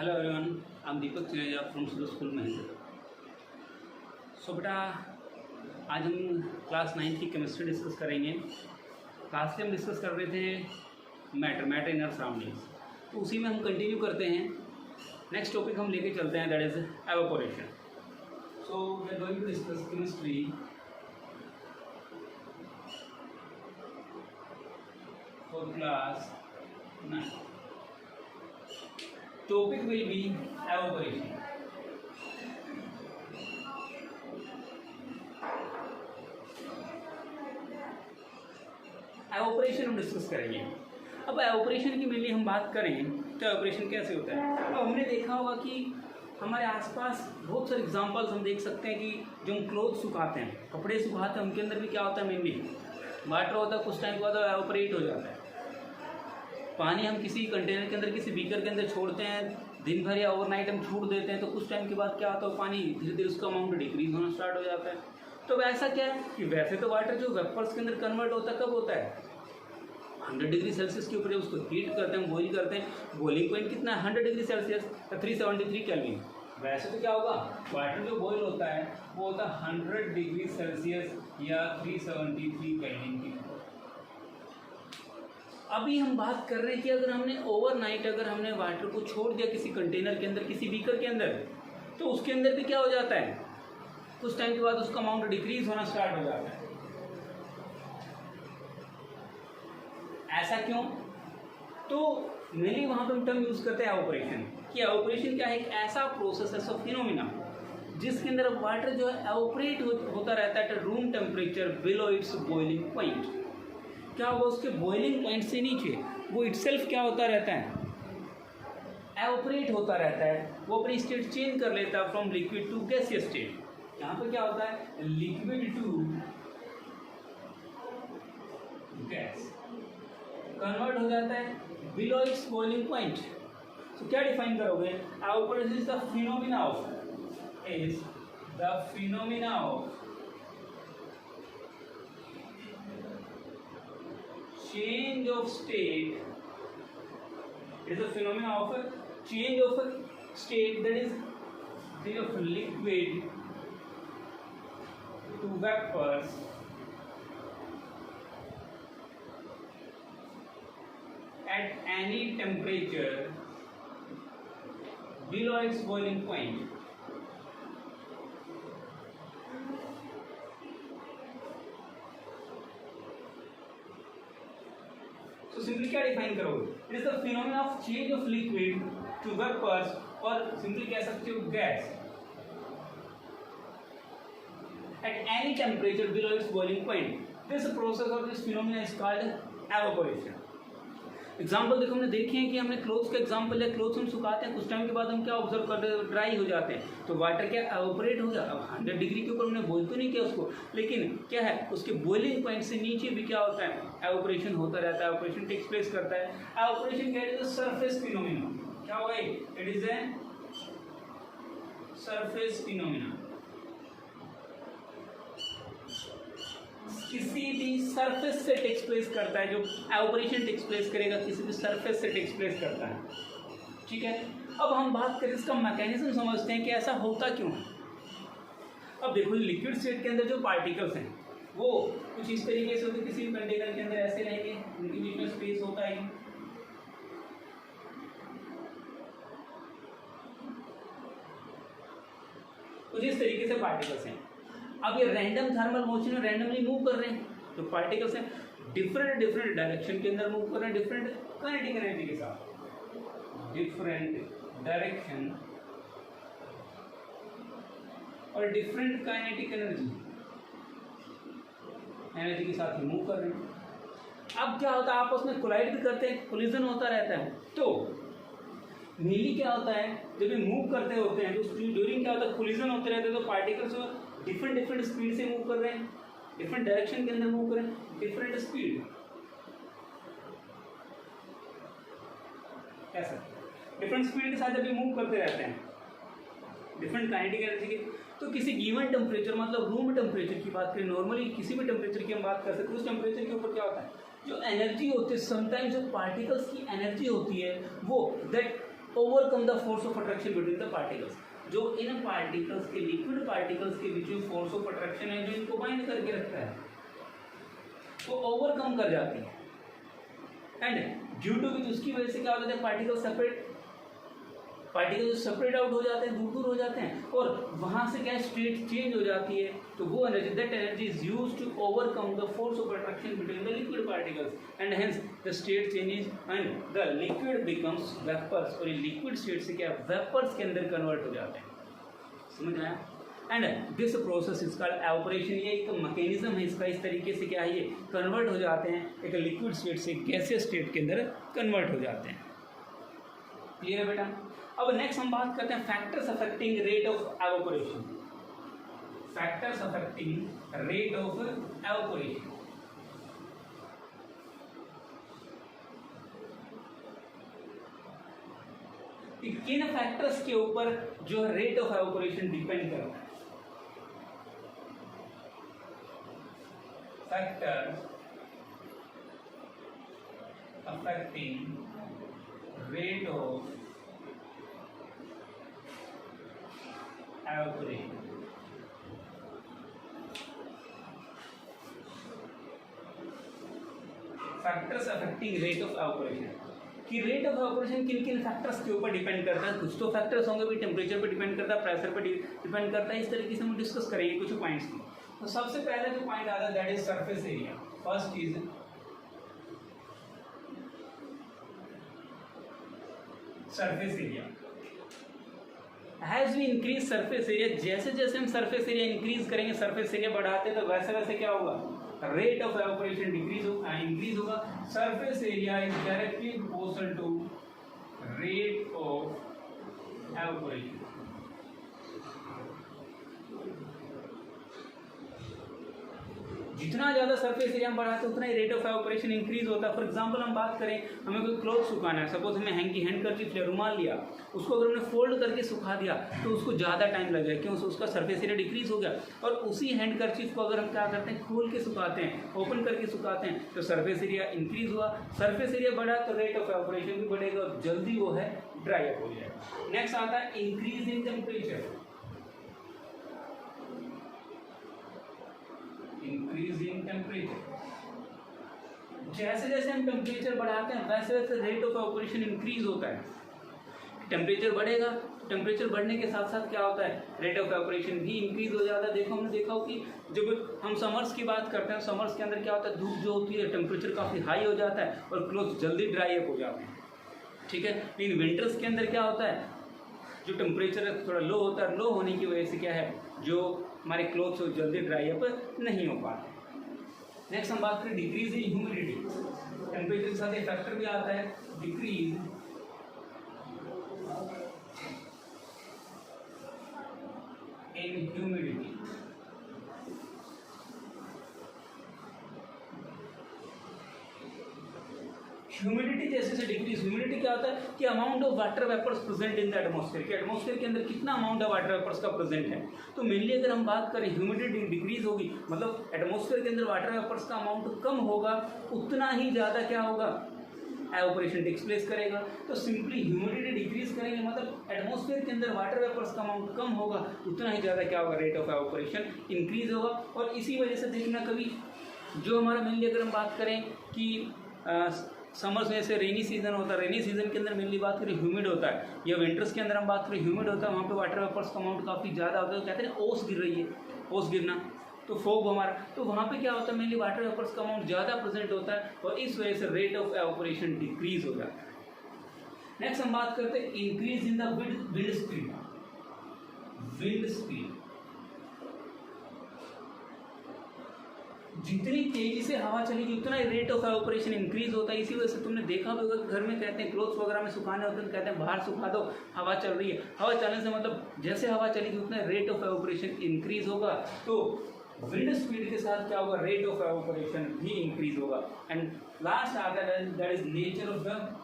Hello everyone, I am Deepak Chineja from Surat school Mahendra. So बेटा, आज हम क्लास 9 की केमिस्ट्री डिस्कस करेंगे। क्लास से हम डिस्कस कर रहे थे मैटर इन सराउंडिंग्स, तो उसी में हम कंटिन्यू करते हैं। नेक्स्ट टॉपिक हम लेके चलते हैं, that is evaporation. So we are going to discuss chemistry for class 9. Topic will be evaporation. Evaporation हम डिस्कस करेंगे। अब एवोपरेशन की मेनली हम बात करें तो एवोपरेशन कैसे होता है। अब हमने देखा होगा कि हमारे आसपास बहुत सारे एग्जांपल्स हम देख सकते हैं कि जो हम क्लोथ सुखाते हैं, कपड़े सुखाते हैं, उनके अंदर भी क्या होता है, मेनली वाटर होता है। कुछ टाइम के बाद एवोपरेट हो जाता है। पानी हम किसी कंटेनर के अंदर, किसी बीकर के अंदर छोड़ते हैं, दिन भर या ओवरनाइट हम छोड़ देते हैं, तो कुछ टाइम के बाद क्या होता है, पानी धीरे धीरे उसका अमाउंट डिक्रीज होना स्टार्ट हो जाता है। तो ऐसा क्या है कि वैसे तो वाटर जो वेपर्स के अंदर कन्वर्ट होता है, कब होता है, 100 डिग्री सेल्सियस के ऊपर जब उसको हीट करते हैं, बॉइल करते हैं। बॉइलिंग पॉइंट कितना है, 100 डिग्री सेल्सियस, 373 केल्विन। वैसे तो क्या होगा, वाटर जो बॉइल होता है वो होता है 100 डिग्री सेल्सियस या 373 केल्विन की। अभी हम बात कर रहे हैं कि अगर हमने ओवरनाइट अगर हमने वाटर को छोड़ दिया किसी कंटेनर के अंदर, किसी बीकर के अंदर, तो उसके अंदर भी क्या हो जाता है, कुछ टाइम के बाद उसका अमाउंट डिक्रीज होना स्टार्ट हो जाता है। ऐसा क्यों? तो मेनली वहां पे हम टर्म यूज करते हैं एवोपरेशन। कि एवोपरेशन क्या है, एक ऐसा प्रोसेस है, फिनोमिना, जिसके अंदर वाटर जो है एवोपरेट होता रहता है at room temperature below its boiling point. क्या होगा, उसके बॉइलिंग पॉइंट से नीचे वो इटसेल्फ क्या होता रहता है, एवोपरेट होता रहता है। वो अपनी स्टेट चेंज कर लेता है from liquid to gaseous state. यहाँ पे क्या होता है, लिक्विड टू गैस कन्वर्ट हो जाता है बिलो इट्स बॉइलिंग पॉइंट। तो क्या डिफाइन करोगे, evaporation is the phenomena of change of state. It is a phenomena of a change of a state, that is the of liquid to vapors at any temperature below its boiling point. तो simply क्या define करोगे, it is the phenomena of change of liquid to vapours, और simply कह सकते हो gas, at any temperature below its boiling point. This process और this phenomena is called evaporation. Example देखो, हमने देखे हैं कि हमने क्लोथ्स का एग्जाम्पल है। क्लोथ्स हम सुखाते हैं, कुछ टाइम के बाद हम क्या ऑब्जर्व करते हैं, ड्राई हो जाते हैं, तो वाटर क्या एवापोरेट हो जाता है। 100 डिग्री के ऊपर हमने बॉइल तो नहीं किया उसको, लेकिन क्या है, उसके बॉइलिंग पॉइंट से नीचे भी क्या होता है, एवापोरेशन होता रहता है, एवापोरेशन टेक्स प्लेस करता है। एवापोरेशन क्या है, सरफेस फिनोमेना। क्या होगा, it is a surface phenomena. किसी भी सरफेस से टेक्स प्लेस करता है, जो एवापोरेशन टेक्स प्लेस करेगा किसी भी सरफेस से टेक्स प्लेस करता है। ठीक है, अब हम बात करें इसका मैकेनिज्म, समझते हैं कि ऐसा होता क्यों है। अब देखो, लिक्विड स्टेट के अंदर जो पार्टिकल्स हैं वो कुछ इस तरीके से होते, किसी भी कंटेनर के अंदर ऐसे रहेंगे, उनके बीच में स्पेस होता है, कुछ इस तरीके से पार्टिकल्स हैं। अब ये रैंडम थर्मल मोशन में रैंडमली मूव कर रहे हैं, तो पार्टिकल्स हैं डिफरेंट डायरेक्शन के अंदर मूव कर रहे हैं, डिफरेंट काइनेटिक एनर्जी के साथ, डिफरेंट डायरेक्शन और डिफरेंट काइनेटिक एनर्जी के साथ मूव कर रहे हैं। अब क्या होता है, आपस में कोलाइड भी करते हैं, कोलिजन होता रहता है। तो नीली क्या होता है, जब ये मूव करते होते हैं तो ड्यूरिंग क्या होता है, कोलिजन होते रहते हैं, तो पार्टिकल्स डिफरेंट स्पीड से मूव कर रहे हैं, डिफरेंट डायरेक्शन के अंदर मूव कर रहे हैं, डिफरेंट स्पीड। ऐसा डिफरेंट स्पीड के साथ जब ये मूव करते रहते हैं, डिफरेंट काइनेटिक एनर्जी के, तो किसी गिवन टेम्परेचर, मतलब रूम टेम्परेचर की बात करें, नॉर्मली किसी भी टेम्परेचर की हम बात कर सकते हैं, उस टेम्परेचर के ऊपर क्या होता है, जो एनर्जी होती है, समटाइम्स जो पार्टिकल्स की एनर्जी होती है वो that overcome the force of attraction between the particles. जो इन पार्टिकल्स के, लिक्विड पार्टिकल्स के बीच में फोर्स ऑफ अट्रैक्शन है जो इनको बाइंड करके रखता है, वो ओवरकम कर जाती है। एंड ड्यू टू विच उसकी वजह से क्या हो जाता है, पार्टिकल सेपरेट आउट हो जाते हैं, दूर दूर हो जाते हैं, और वहां से क्या स्टेट चेंज हो जाती है। तो वो energy, that energy is used to overcome the force of attraction between the liquid particles and hence the state changes and the liquid becomes vapours. और ये लिक्विड स्टेट से क्या वेपर्स के अंदर कन्वर्ट हो जाते हैं। समझ आया? And this process is called evaporation. ये एक मैकेनिज्म है इसका, इस तरीके से क्या है, ये कन्वर्ट हो जाते हैं, एक लिक्विड स्टेट से गैसियस स्टेट के अंदर कन्वर्ट हो जाते हैं। क्लियर है बेटा? अब नेक्स्ट हम बात करते हैं factors affecting rate of evaporation. Factors affecting rate of evaporation. किन फैक्टर्स के ऊपर जो रेट ऑफ एवापोरेशन डिपेंड करता है? Factors affecting rate of evaporation. Factors affecting rate of evaporation कि रेट ऑफ एवापोरेशन किन किन फैक्टर्स के ऊपर डिपेंड करता है। कुछ तो फैक्टर्स होंगे भी, टेम्परेचर पे डिपेंड करता है, प्रेशर पे डिपेंड करता है। इस तरीके से हम डिस्कस करेंगे कुछ पॉइंट्स की। तो सबसे पहले जो पॉइंट आता है that is surface area. First is surface area. As we increase surface area, जैसे जैसे हम सरफेस एरिया इंक्रीज करेंगे, सरफेस एरिया बढ़ाते तो वैसे वैसे क्या होगा, रेट ऑफ एवापोरेशन इंक्रीज होगा। Surface area is directly proportional to rate of evaporation. जितना ज़्यादा सरफेस एरिया हम बढ़ाते हैं उतना ही रेट ऑफ एवापोरेशन इंक्रीज होता है। फॉर एग्जांपल हम बात करें, हमें कोई क्लॉथ सुखाना है, सपोज हमें हैंडकरचीफ या रुमाल लिया, उसको अगर हमने फोल्ड करके सुखा दिया तो उसको ज़्यादा टाइम लग जाए, क्यों? उसका सरफेस एरिया डिक्रीज हो गया। और उसी हैंडकरचीफ को अगर हम क्या करते हैं, खोल के सुखाते हैं, ओपन करके सुखाते हैं, तो सरफेस एरिया इंक्रीज हुआ। सरफेस एरिया बढ़ा तो रेट ऑफ एवापोरेशन भी बढ़ेगा और जल्दी वो है ड्राई अप हो जाएगा। नेक्स्ट आता है increase in temperature. Increase in temperature, जैसे जैसे हम टेम्परेचर बढ़ाते हैं वैसे वैसे रेट ऑफ एवापोरेशन इंक्रीज होता है। टेम्परेचर बढ़ेगा, टेम्परेचर बढ़ने के साथ साथ क्या होता है, रेट ऑफ एवापोरेशन भी इंक्रीज हो जाता है। देखो हमने देखा हो कि जब हम समर्स की बात करते हैं, समर्स के अंदर क्या होता है, धूप जो होती है टेम्परेचर काफ़ी हाई हो जाता है और क्लोथ जल्दी ड्राई अप हो जाते हैं, ठीक है। लेकिन विंटर्स के अंदर क्या होता है, जो टेम्परेचर थोड़ा लो होता है, लो होने की वजह से क्या है, जो हमारे क्लोथ्स जल्दी ड्राई अप नहीं हो पाते। नेक्स्ट हम बात करें डिक्रीज इन ह्यूमिडिटी। टेम्परेचर के साथ एक फैक्टर भी आता है, डिक्रीज इन ह्यूमिडिटी। ह्यूमिडिटी जैसे से डिक्रीज, ह्यूमिडिटी क्या होता है कि amount of water vapours present in the atmosphere, कि एटमॉस्फेयर के अंदर कितना अमाउंट ऑफ वाटर वेपर्स का प्रेजेंट है। तो मेनली अगर हम बात करें ह्यूमिडिटी डिक्रीज होगी, मतलब एटमॉस्फेयर के अंदर वाटर वेपर्स का अमाउंट कम होगा, उतना ही ज़्यादा क्या होगा, एवापोरेशन टेक्स प्लेस करेगा। तो सिंपली ह्यूमिडिटी डिक्रीज करेंगे, मतलब एटमॉस्फेयर के अंदर वाटर वेपर्स का अमाउंट कम होगा, उतना ही ज़्यादा क्या होगा, रेट ऑफ एवापोरेशन इंक्रीज होगा। और इसी वजह से देखना, कभी जो हमारा मेनली अगर हम बात करें कि समर्स में से रेनी सीजन होता है, रेनी सीजन के अंदर मेनली बात करें ह्यूमिड होता है, या विंटर्स के अंदर हम बात करें ह्यूमिड होता है, वहाँ पे वाटर वेपर्स का अमाउंट काफ़ी ज़्यादा होता है। कहते हैं ओस गिर रही है, ओस गिरना, तो फोग हमारा, तो वहाँ पे क्या होता है, मेनली वाटर वेपर्स का अमाउंट ज़्यादा प्रेजेंट होता है और इस वजह से रेट ऑफ एवापोरेशन डिक्रीज हो जाता है। नेक्स्ट हम बात करते हैं increase in the wind speed. Wind speed, जितनी तेजी से हवा चलेगी उतना ही रेट ऑफ एवापोरेशन इंक्रीज होता है। इसी वजह से तुमने देखा होगा घर में कहते हैं क्लोथ्स वगैरह में सुखाने होते हैं तो कहते हैं बाहर सुखा दो, हवा चल रही है। हवा चलने से मतलब जैसे हवा चलेगी उतना रेट ऑफ एवापोरेशन इंक्रीज होगा। तो विंड स्पीड के साथ क्या होगा, रेट ऑफ एवापोरेशन भी इंक्रीज होगा। एंड लास्ट आता है that is nature of the,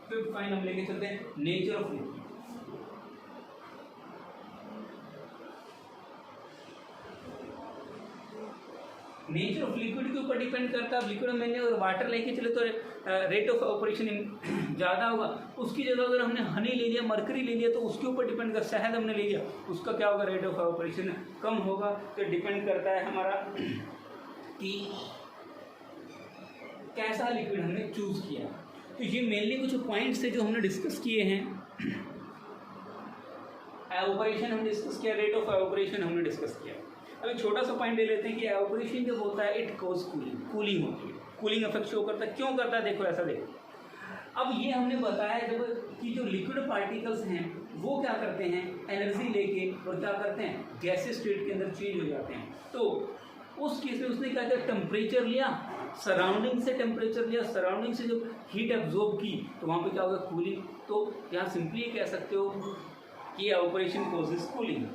fifth point हम लेके चलते हैं, nature of liquid. Nature of liquid के ऊपर डिपेंड करता है। लिक्विड में और वाटर लेके चले तो रेट ऑफ ऑपरेशन ज़्यादा होगा। उसकी जगह अगर हमने हनी ले लिया, मरकरी ले लिया, तो उसके ऊपर डिपेंड कर, शहद हमने ले लिया, उसका क्या होगा, रेट ऑफ ऑपरेशन कम होगा। तो डिपेंड करता है हमारा कि कैसा लिक्विड हमने चूज किया। तो ये मेनली कुछ पॉइंट्स है जो हमने डिस्कस किए हैं। एवोपरेशन हमने डिस्कस किया, रेट ऑफ एवोपरेशन हमने डिस्कस किया। अब एक छोटा सा पॉइंट ले लेते हैं कि एवोपरेशन जब होता है इट कॉज कूलिंग, कूलिंग होती है, कूलिंग इफेक्ट शो करता है। क्यों करता है, देखो ऐसा देखो। अब ये हमने बताया जब कि जो लिक्विड पार्टिकल्स हैं वो क्या करते हैं, एनर्जी लेके और क्या करते हैं, गैसेस स्टेट के अंदर चेंज हो जाते हैं। तो उस केस में उसने क्या किया, टेम्परेचर लिया, सराउंडिंग से टेम्परेचर लिया, सराउंडिंग से जब हीट एब्जॉर्ब की तो वहाँ पे क्या होगा, कूलिंग। तो यहाँ सिंपली कह सकते हो कि एवोपरेशन कॉजेज कूलिंग।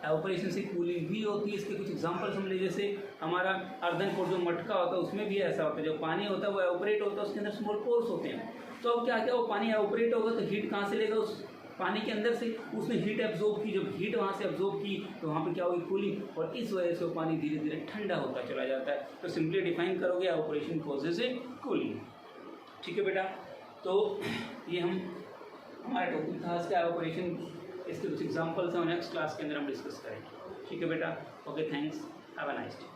एवोपरेशन से कूलिंग भी होती है। इसके कुछ एग्जांपल्स हम ले, जैसे हमारा अर्दन कोर जो मटका होता है उसमें भी ऐसा होता है, जो पानी होता है वो एवोपरेट होता है, उसके अंदर स्मॉल पोर्स होते हैं। तो अब क्या क्या, वो पानी एवोपरेट होगा तो हीट कहाँ से लेगा, उस पानी के अंदर से। उसने हीट एब्जॉर्ब की, जब हीट वहाँ से एब्जॉर्ब की तो वहाँ पे क्या होगी, कूलिंग, और इस वजह से वो पानी धीरे धीरे ठंडा होता चला जाता है। तो सिंपली डिफाइन करोगे एवोपरेशन कॉजेज से कूलिंग। ठीक है बेटा, तो ये हमारा टॉपिक था इसका एवोपरेशन। इसके कुछ एग्जांपल्स हैं, नेक्स्ट क्लास के अंदर हम डिस्कस करेंगे। ठीक है बेटा, okay, thanks, have a nice day.